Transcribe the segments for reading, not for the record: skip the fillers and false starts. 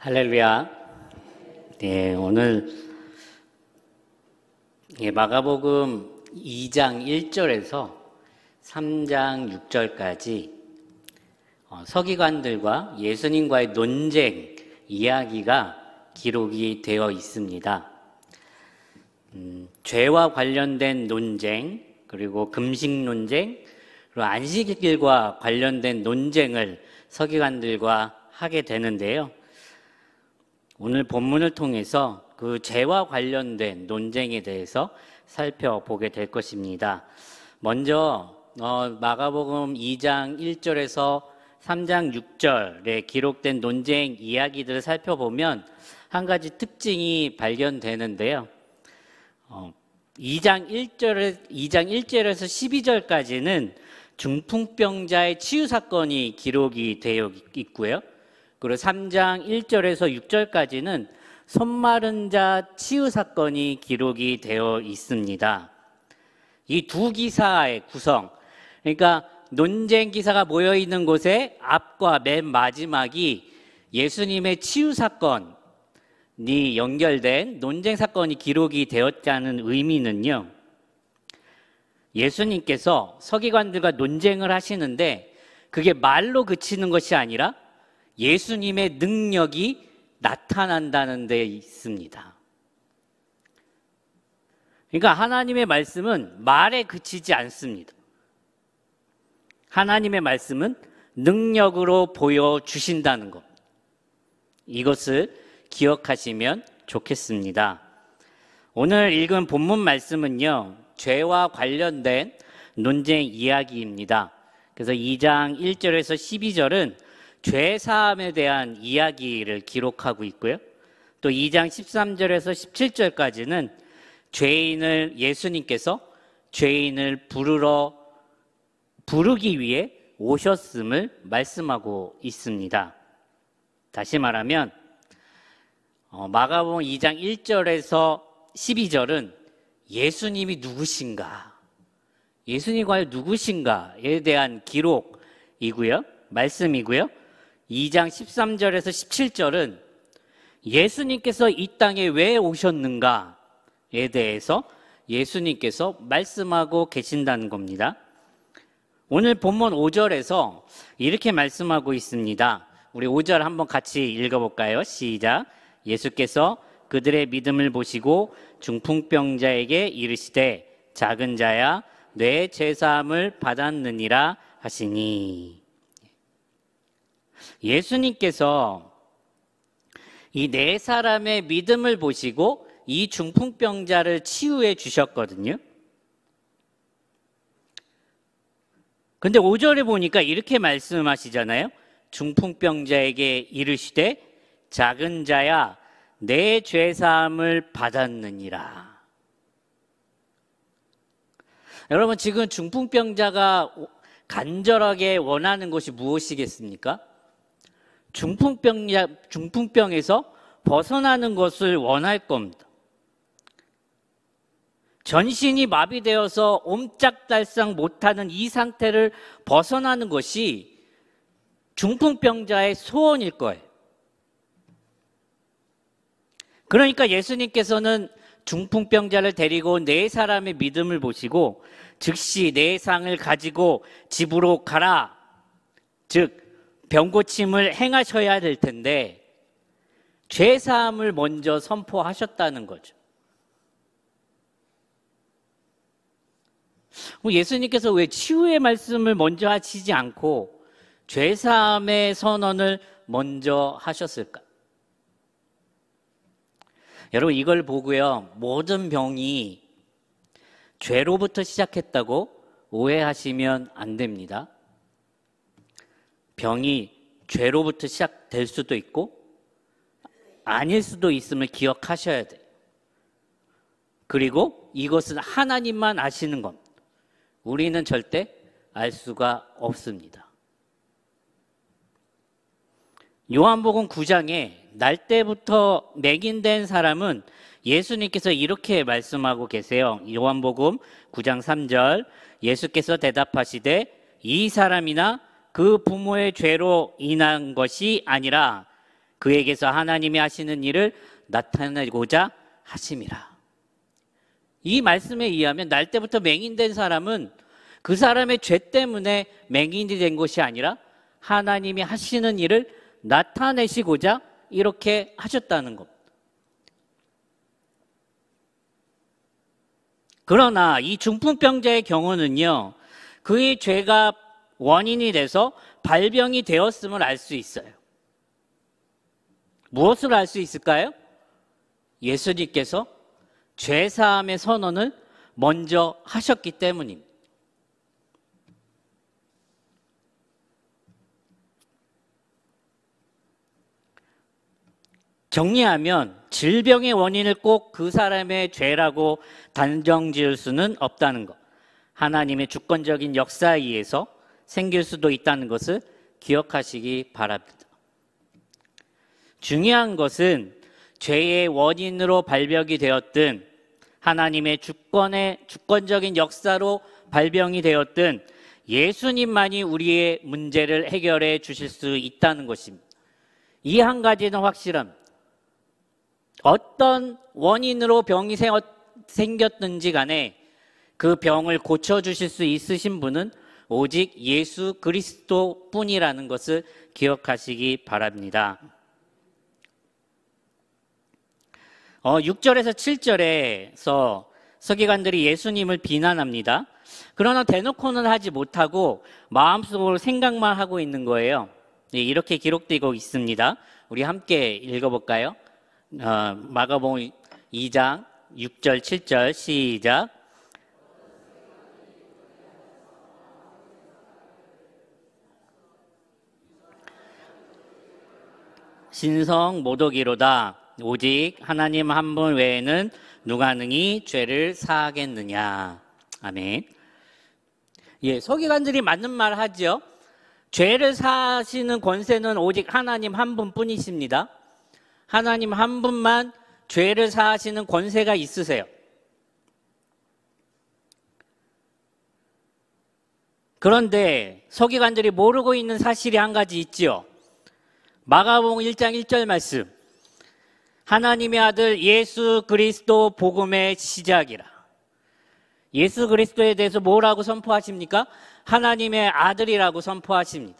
할렐루야. 네, 오늘 마가복음 2장 1절에서 3장 6절까지 서기관들과 예수님과의 논쟁 이야기가 기록이 되어 있습니다. 죄와 관련된 논쟁, 그리고 금식 논쟁, 그리고 안식일과 관련된 논쟁을 서기관들과 하게 되는데요. 오늘 본문을 통해서 그 죄와 관련된 논쟁에 대해서 살펴보게 될 것입니다. 먼저 마가복음 2장 1절에서 3장 6절에 기록된 논쟁 이야기들을 살펴보면 한 가지 특징이 발견되는데요. 2장 1절에서 12절까지는 중풍병자의 치유 사건이 기록이 되어 있고요. 그리고 3장 1절에서 6절까지는 손 마른 자 치유 사건이 기록이 되어 있습니다. 이 두 기사의 구성, 그러니까 논쟁 기사가 모여 있는 곳에 앞과 맨 마지막이 예수님의 치유 사건이 연결된 논쟁 사건이 기록이 되었다는 의미는요, 예수님께서 서기관들과 논쟁을 하시는데 그게 말로 그치는 것이 아니라 예수님의 능력이 나타난다는 데 있습니다. 그러니까 하나님의 말씀은 말에 그치지 않습니다. 하나님의 말씀은 능력으로 보여주신다는 것. 이것을 기억하시면 좋겠습니다. 오늘 읽은 본문 말씀은요, 죄와 관련된 논쟁 이야기입니다. 그래서 2장 1절에서 12절은 죄 사함에 대한 이야기를 기록하고 있고요. 또 2장 13절에서 17절까지는 예수님께서 죄인을 부르기 위해 오셨음을 말씀하고 있습니다. 다시 말하면 마가복음 2장 1절에서 12절은 예수님이 누구신가, 예수님이 과연 누구신가에 대한 기록이고요, 말씀이고요. 2장 13절에서 17절은 예수님께서 이 땅에 왜 오셨는가에 대해서 예수님께서 말씀하고 계신다는 겁니다. 오늘 본문 5절에서 이렇게 말씀하고 있습니다. 우리 5절 한번 같이 읽어볼까요? 시작. 예수께서 그들의 믿음을 보시고 중풍병자에게 이르시되 작은 자야 내 죄사함을 받았느니라 하시니, 예수님께서 이 네 사람의 믿음을 보시고 이 중풍병자를 치유해 주셨거든요. 근데 5절에 보니까 이렇게 말씀하시잖아요. 중풍병자에게 이르시되 작은 자야 내 죄사함을 받았느니라. 여러분, 지금 중풍병자가 간절하게 원하는 것이 무엇이겠습니까? 중풍병에서 벗어나는 것을 원할 겁니다. 전신이 마비되어서 옴짝달싹 못하는 이 상태를 벗어나는 것이 중풍병자의 소원일 거예요. 그러니까 예수님께서는 중풍병자를 데리고 네 사람의 믿음을 보시고 즉시 네 상을 가지고 집으로 가라, 즉 병고침을 행하셔야 될 텐데 죄사함을 먼저 선포하셨다는 거죠. 예수님께서 왜 치유의 말씀을 먼저 하시지 않고 죄사함의 선언을 먼저 하셨을까? 여러분, 이걸 보고요, 모든 병이 죄로부터 시작했다고 오해하시면 안 됩니다. 병이 죄로부터 시작될 수도 있고 아닐 수도 있음을 기억하셔야 돼요. 그리고 이것은 하나님만 아시는 겁니다. 우리는 절대 알 수가 없습니다. 요한복음 9장에 날 때부터 맹인된 사람은 예수님께서 이렇게 말씀하고 계세요. 요한복음 9장 3절, 예수께서 대답하시되 이 사람이나 그 부모의 죄로 인한 것이 아니라 그에게서 하나님이 하시는 일을 나타내고자 하심이라. 이 말씀에 의하면 날 때부터 맹인된 사람은 그 사람의 죄 때문에 맹인이 된 것이 아니라 하나님이 하시는 일을 나타내시고자 이렇게 하셨다는 것. 그러나 이 중풍병자의 경우는요, 그의 죄가 원인이 돼서 발병이 되었음을 알 수 있어요. 무엇을 알 수 있을까요? 예수님께서 죄사함의 선언을 먼저 하셨기 때문입니다. 정리하면 질병의 원인을 꼭 그 사람의 죄라고 단정 지을 수는 없다는 것. 하나님의 주권적인 역사에 의해서 생길 수도 있다는 것을 기억하시기 바랍니다. 중요한 것은 죄의 원인으로 발병이 되었든 하나님의 주권적인 역사로 발병이 되었든 예수님만이 우리의 문제를 해결해 주실 수 있다는 것입니다. 이 한 가지는 확실합니다. 어떤 원인으로 병이 생겼든지 간에 그 병을 고쳐주실 수 있으신 분은 오직 예수 그리스도 뿐이라는 것을 기억하시기 바랍니다. 6절에서 7절에서 서기관들이 예수님을 비난합니다. 그러나 대놓고는 하지 못하고 마음속으로 생각만 하고 있는 거예요. 이렇게 기록되고 있습니다. 우리 함께 읽어볼까요? 마가복음 2장 6절 7절 시작. 신성 모독이로다. 오직 하나님 한 분 외에는 누가 능히 죄를 사하겠느냐. 아멘. 예, 서기관들이 맞는 말 하죠. 죄를 사하시는 권세는 오직 하나님 한 분뿐이십니다. 하나님 한 분만 죄를 사하시는 권세가 있으세요. 그런데 서기관들이 모르고 있는 사실이 한 가지 있지요. 마가복음 1장 1절 말씀. 하나님의 아들 예수 그리스도 복음의 시작이라. 예수 그리스도에 대해서 뭐라고 선포하십니까? 하나님의 아들이라고 선포하십니다.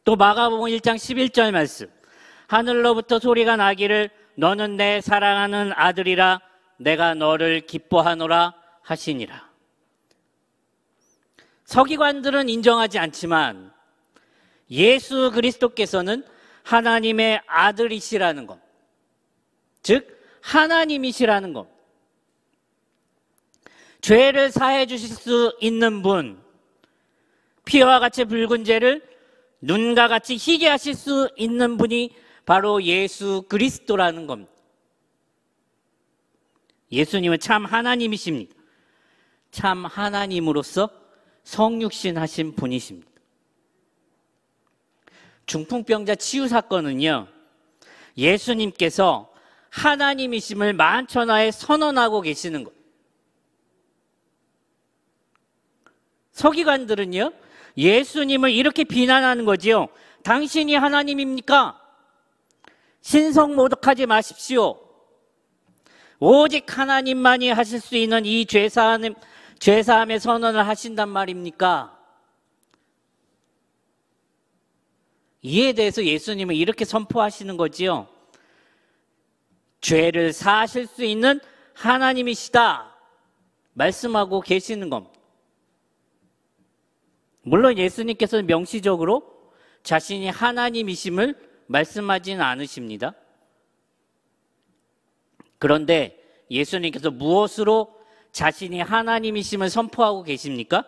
또 마가복음 1장 11절 말씀. 하늘로부터 소리가 나기를 너는 내 사랑하는 아들이라 내가 너를 기뻐하노라 하시니라. 서기관들은 인정하지 않지만 예수 그리스도께서는 하나님의 아들이시라는 것, 즉 하나님이시라는 것, 죄를 사해 주실 수 있는 분, 피와 같이 붉은 죄를 눈과 같이 희게 하실 수 있는 분이 바로 예수 그리스도라는 겁니다. 예수님은 참 하나님이십니다. 참 하나님으로서 성육신 하신 분이십니다. 중풍병자 치유 사건은요, 예수님께서 하나님이심을 만천하에 선언하고 계시는 거예요. 서기관들은요, 예수님을 이렇게 비난하는 거지요. 당신이 하나님입니까? 신성 모독하지 마십시오. 오직 하나님만이 하실 수 있는 이 죄사함의 선언을 하신단 말입니까? 이에 대해서 예수님은 이렇게 선포하시는 거지요. 죄를 사하실 수 있는 하나님이시다 말씀하고 계시는 겁니다. 물론 예수님께서는 명시적으로 자신이 하나님이심을 말씀하지는 않으십니다. 그런데 예수님께서 무엇으로 자신이 하나님이심을 선포하고 계십니까?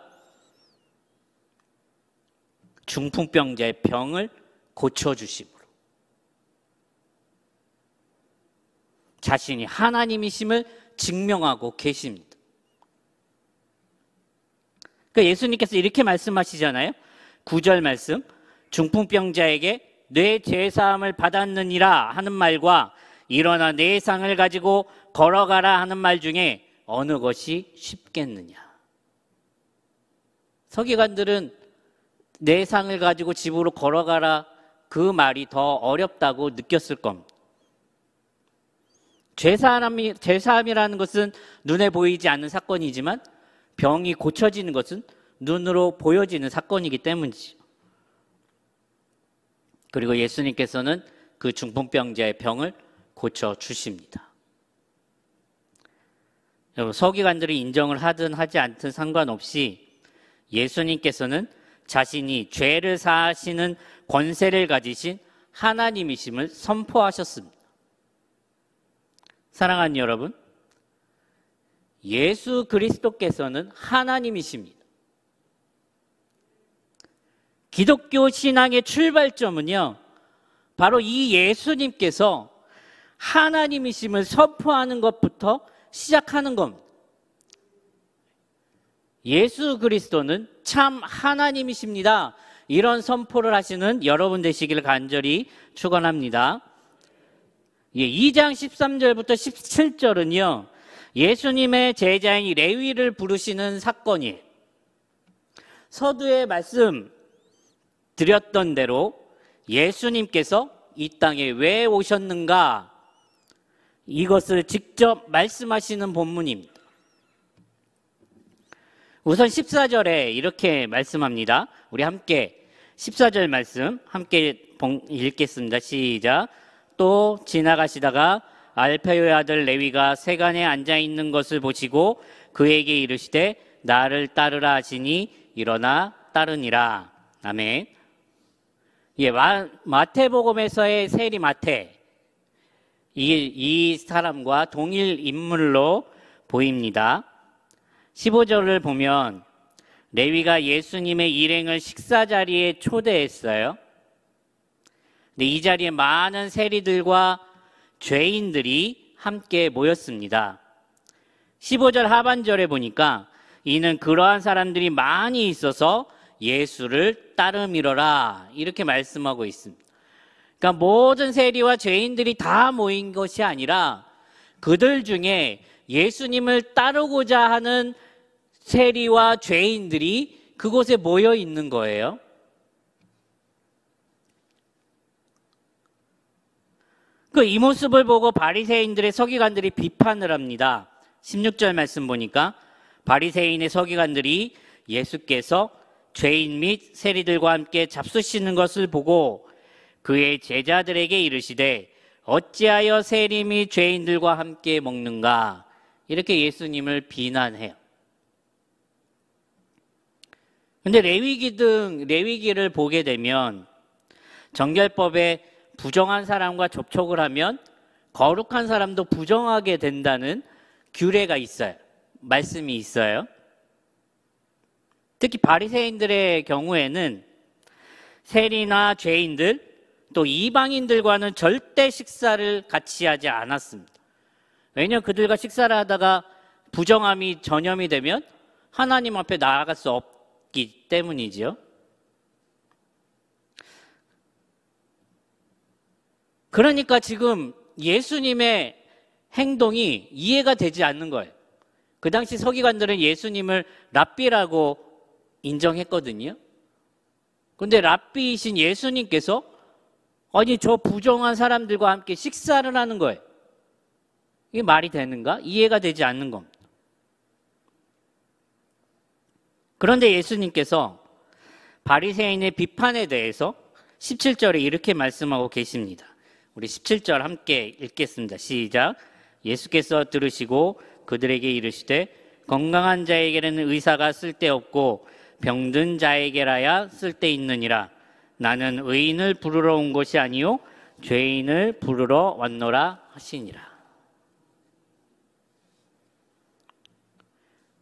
중풍병자의 병을 고쳐주심으로 자신이 하나님이심을 증명하고 계십니다. 그러니까 예수님께서 이렇게 말씀하시잖아요. 9절 말씀, 중풍병자에게 내 죄사함을 받았느니라 하는 말과 일어나 내 상을 가지고 걸어가라 하는 말 중에 어느 것이 쉽겠느냐. 서기관들은 내 상을 가지고 집으로 걸어가라 그 말이 더 어렵다고 느꼈을 겁니다. 죄사함이라는 것은 눈에 보이지 않는 사건이지만 병이 고쳐지는 것은 눈으로 보여지는 사건이기 때문이죠. 그리고 예수님께서는 그 중풍병자의 병을 고쳐주십니다. 여러분, 서기관들이 인정을 하든 하지 않든 상관없이 예수님께서는 자신이 죄를 사하시는 권세를 가지신 하나님이심을 선포하셨습니다. 사랑하는 여러분, 예수 그리스도께서는 하나님이십니다. 기독교 신앙의 출발점은요, 바로 이 예수님께서 하나님이심을 선포하는 것부터 시작하는 겁니다. 예수 그리스도는 참 하나님이십니다. 이런 선포를 하시는 여러분 되시기를 간절히 축원합니다. 2장 13절부터 17절은요, 예수님의 제자인 레위를 부르시는 사건이에요. 서두에 말씀 드렸던 대로 예수님께서 이 땅에 왜 오셨는가, 이것을 직접 말씀하시는 본문입니다. 우선 14절에 이렇게 말씀합니다. 우리 함께 14절 말씀 함께 읽겠습니다. 시작. 또 지나가시다가 알페오의 아들 레위가 세간에 앉아있는 것을 보시고 그에게 이르시되 나를 따르라 하시니 일어나 따르니라. 아멘. 마태복음에서의 세리 마태, 이 사람과 동일 인물로 보입니다. 15절을 보면 레위가 예수님의 일행을 식사 자리에 초대했어요. 근데 이 자리에 많은 세리들과 죄인들이 함께 모였습니다. 15절 하반절에 보니까 이는 그러한 사람들이 많이 있어서 예수를 따르미러라, 이렇게 말씀하고 있습니다. 그러니까 모든 세리와 죄인들이 다 모인 것이 아니라 그들 중에 예수님을 따르고자 하는 세리와 죄인들이 그곳에 모여 있는 거예요. 이 모습을 보고 바리새인들의 서기관들이 비판을 합니다. 16절 말씀 보니까 바리새인의 서기관들이 예수께서 죄인 및 세리들과 함께 잡수시는 것을 보고 그의 제자들에게 이르시되 어찌하여 세리 및 죄인들과 함께 먹는가, 이렇게 예수님을 비난해요. 근데 레위기를 보게 되면 정결법에 부정한 사람과 접촉을 하면 거룩한 사람도 부정하게 된다는 규례가 있어요. 말씀이 있어요. 특히 바리새인들의 경우에는 세리나 죄인들 또 이방인들과는 절대 식사를 같이 하지 않았습니다. 왜냐하면 그들과 식사를 하다가 부정함이 전염이 되면 하나님 앞에 나아갈 수 없기 때문이지요. 그러니까 지금 예수님의 행동이 이해가 되지 않는 거예요. 그 당시 서기관들은 예수님을 랍비라고 인정했거든요. 그런데 랍비이신 예수님께서 아니 저 부정한 사람들과 함께 식사를 하는 거예요. 이게 말이 되는가? 이해가 되지 않는 겁니다. 그런데 예수님께서 바리새인의 비판에 대해서 17절에 이렇게 말씀하고 계십니다. 우리 17절 함께 읽겠습니다. 시작. 예수께서 들으시고 그들에게 이르시되 건강한 자에게는 의사가 쓸데없고 병든 자에게라야 쓸데있느니라. 나는 의인을 부르러 온 것이 아니요 죄인을 부르러 왔노라 하시니라.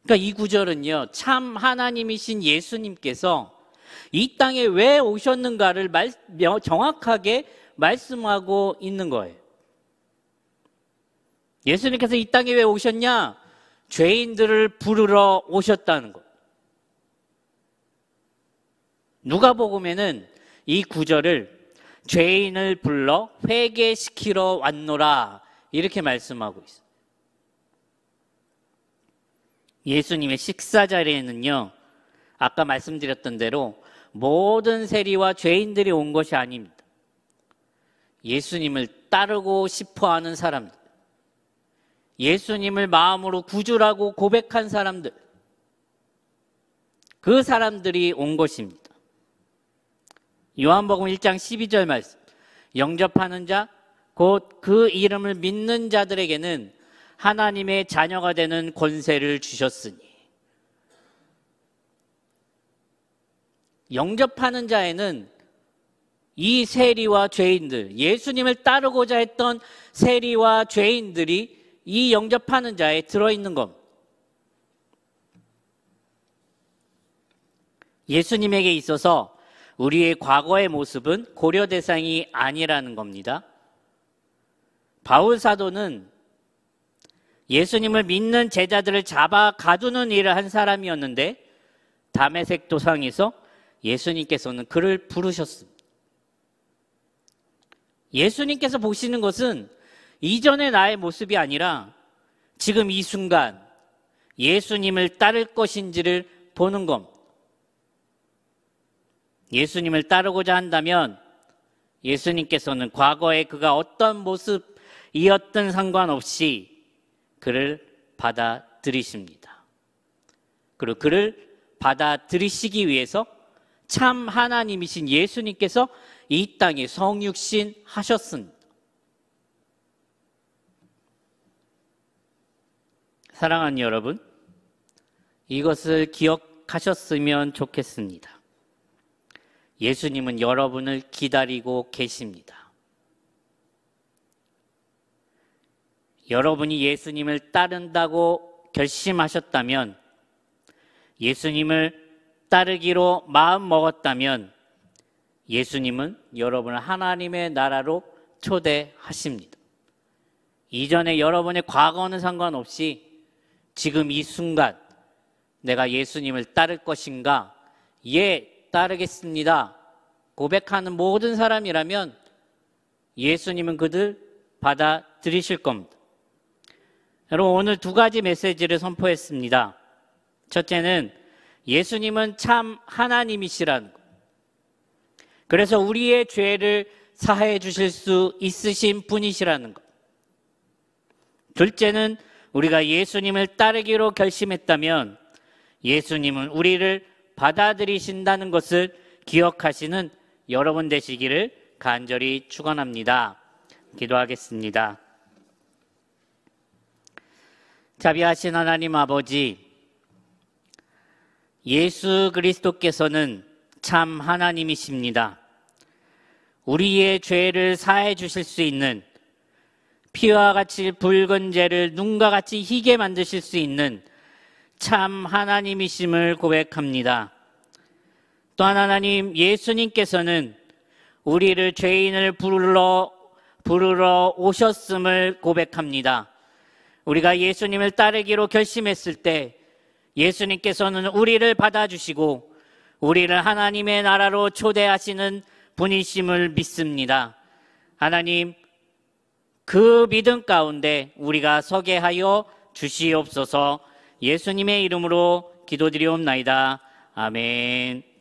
그러니까 이 구절은요, 참 하나님이신 예수님께서 이 땅에 왜 오셨는가를 정확하게 말씀하고 있는 거예요. 예수님께서 이 땅에 왜 오셨냐? 죄인들을 부르러 오셨다는 것. 누가복음에는 이 구절을 죄인을 불러 회개시키러 왔노라, 이렇게 말씀하고 있어요. 예수님의 식사 자리에는요, 아까 말씀드렸던 대로 모든 세리와 죄인들이 온 것이 아닙니다. 예수님을 따르고 싶어 하는 사람들, 예수님을 마음으로 구주라고 고백한 사람들, 그 사람들이 온 것입니다. 요한복음 1장 12절 말씀, 영접하는 자, 곧 그 이름을 믿는 자들에게는 하나님의 자녀가 되는 권세를 주셨으니. 영접하는 자에는 이 세리와 죄인들, 예수님을 따르고자 했던 세리와 죄인들이 이 영접하는 자에 들어있는 겁니다. 예수님에게 있어서 우리의 과거의 모습은 고려 대상이 아니라는 겁니다. 바울 사도는 예수님을 믿는 제자들을 잡아 가두는 일을 한 사람이었는데 다메섹 도상에서 예수님께서는 그를 부르셨습니다. 예수님께서 보시는 것은 이전의 나의 모습이 아니라 지금 이 순간 예수님을 따를 것인지를 보는 겁니다. 예수님을 따르고자 한다면 예수님께서는 과거에 그가 어떤 모습이었든 상관없이 그를 받아들이십니다. 그리고 그를 받아들이시기 위해서 참 하나님이신 예수님께서 이 땅에 성육신 하셨습니다. 사랑하는 여러분, 이것을 기억하셨으면 좋겠습니다. 예수님은 여러분을 기다리고 계십니다. 여러분이 예수님을 따른다고 결심하셨다면, 예수님을 따르기로 마음 먹었다면 예수님은 여러분을 하나님의 나라로 초대하십니다. 이전에 여러분의 과거는 상관없이 지금 이 순간 내가 예수님을 따를 것인가? 예, 따르겠습니다. 고백하는 모든 사람이라면 예수님은 그들 받아들이실 겁니다. 여러분, 오늘 두 가지 메시지를 선포했습니다. 첫째는 예수님은 참 하나님이시라는 것. 그래서 우리의 죄를 사해 주실 수 있으신 분이시라는 것. 둘째는 우리가 예수님을 따르기로 결심했다면 예수님은 우리를 받아들이신다는 것을 기억하시는 여러분 되시기를 간절히 축원합니다. 기도하겠습니다. 자비하신 하나님 아버지, 예수 그리스도께서는 참 하나님이십니다. 우리의 죄를 사해 주실 수 있는, 피와 같이 붉은 죄를 눈과 같이 희게 만드실 수 있는 참 하나님이심을 고백합니다. 또한 하나님, 예수님께서는 우리를 죄인을 부르러 오셨음을 고백합니다. 우리가 예수님을 따르기로 결심했을 때 예수님께서는 우리를 받아주시고 우리를 하나님의 나라로 초대하시는 분이심을 믿습니다. 하나님, 그 믿음 가운데 우리가 서게 하여 주시옵소서. 예수님의 이름으로 기도드리옵나이다. 아멘.